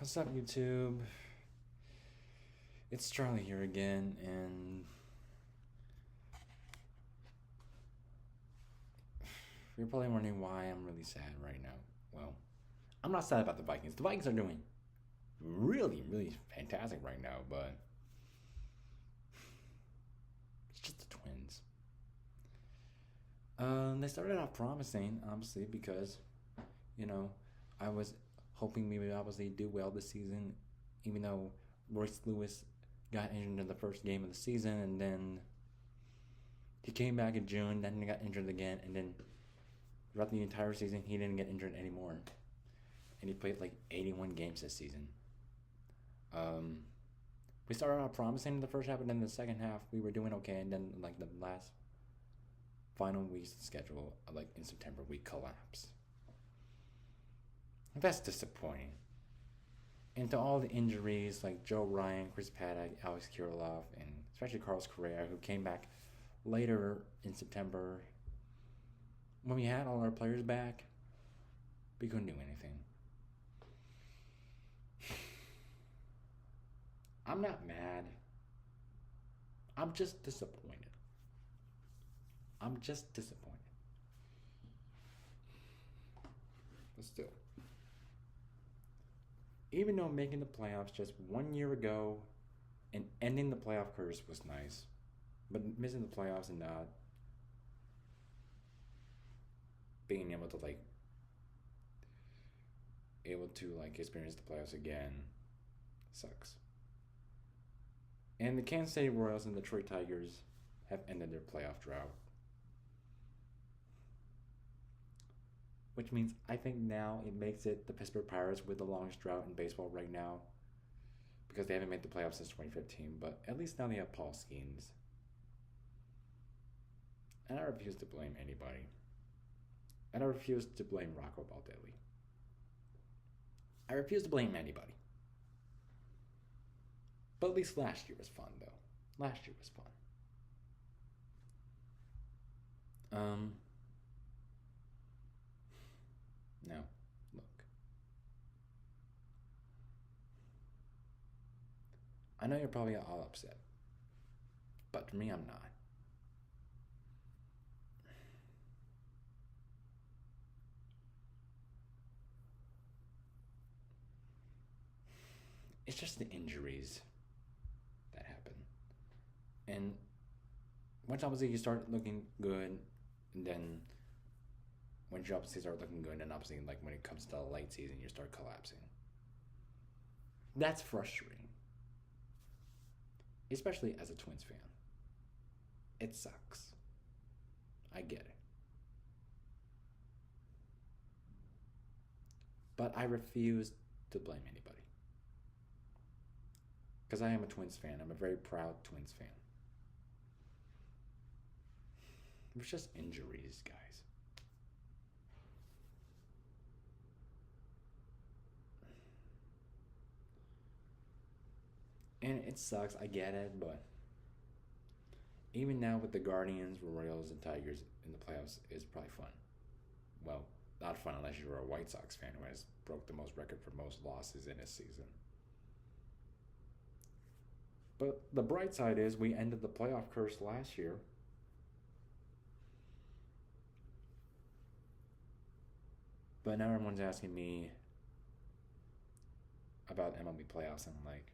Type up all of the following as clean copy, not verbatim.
What's up, YouTube? It's Charlie here again, and you're probably wondering why I'm really sad right now. Well, I'm not sad about the Vikings. The Vikings are doing really, really fantastic right now, but it's just the Twins. They started off promising, obviously, because, you know, I was hoping maybe obviously do well this season, even though Royce Lewis got injured in the first game of the season, and then he came back in June, then he got injured again, and then throughout the entire season, he didn't get injured anymore. And he played like 81 games this season. We started out promising in the first half, and then the second half, we were doing okay, and then like the last final weeks of the schedule, like in September, we collapsed. That's disappointing. And to all the injuries like Joe Ryan, Chris Paddock, Alex Kirilloff, and especially Carlos Correa, who came back later in September, when we had all our players back, we couldn't do anything. I'm not mad. I'm just disappointed. I'm just disappointed. But still, even though making the playoffs just 1 year ago and ending the playoff curse was nice, but missing the playoffs and not being able to experience the playoffs again sucks. And the Kansas City Royals and Detroit Tigers have ended their playoff drought. Which means I think now it makes it the Pittsburgh Pirates with the longest drought in baseball right now, because they haven't made the playoffs since 2015, but at least now they have Paul Skeens. And I refuse to blame anybody. And I refuse to blame Rocco Baldelli. I refuse to blame anybody. But at least last year was fun, though. Last year was fun. Now, look. I know you're probably all upset. But for me, I'm not. It's just the injuries that happen. And once obviously you start looking good, and then once you obviously start looking good, and obviously like when it comes to the late season, you start collapsing. That's frustrating. Especially as a Twins fan. It sucks. I get it. But I refuse to blame anybody. Because I am a Twins fan. I'm a very proud Twins fan. It was just injuries, guys. And it sucks, I get it, but even now with the Guardians, Royals, and Tigers in the playoffs, it's probably fun. Well, not fun unless you're a White Sox fan who has broke the most record for most losses in a season. But the bright side is we ended the playoff curse last year. But now everyone's asking me about MLB playoffs, and I'm like,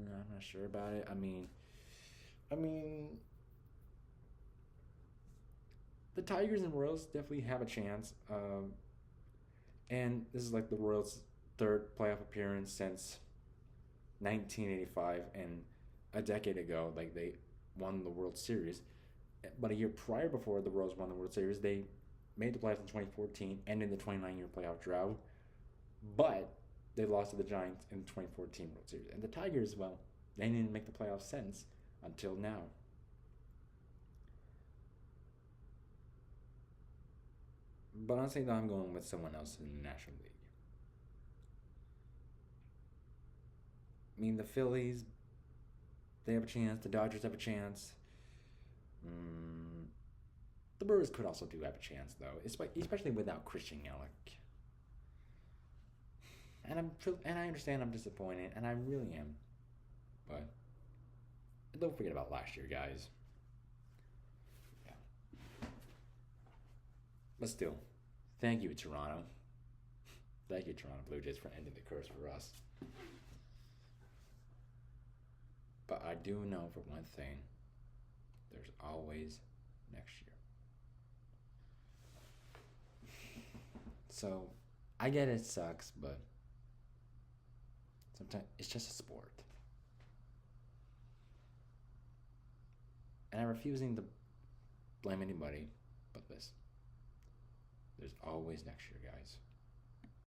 I'm not sure about it. I mean, the Tigers and Royals definitely have a chance. And this is like the Royals' third playoff appearance since 1985, and a decade ago, like they won the World Series. But a year prior, before the Royals won the World Series, they made the playoffs in 2014, ending the 29-year playoff drought. But they lost to the Giants in the 2014 World Series. And the Tigers, well, they didn't make the playoffs since until now. But honestly, though, I'm going with someone else in the National League. I mean, the Phillies, they have a chance. The Dodgers have a chance. The Brewers could also do have a chance, though, especially without Christian Yelich. and I understand I'm disappointed, and I really am. But don't forget about last year, guys. Yeah. But still, thank you, Toronto. Thank you, Toronto Blue Jays, for ending the curse for us. But I do know for one thing, there's always next year. So I get it sucks, but sometimes it's just a sport. And I'm refusing to blame anybody but this. There's always next year, guys.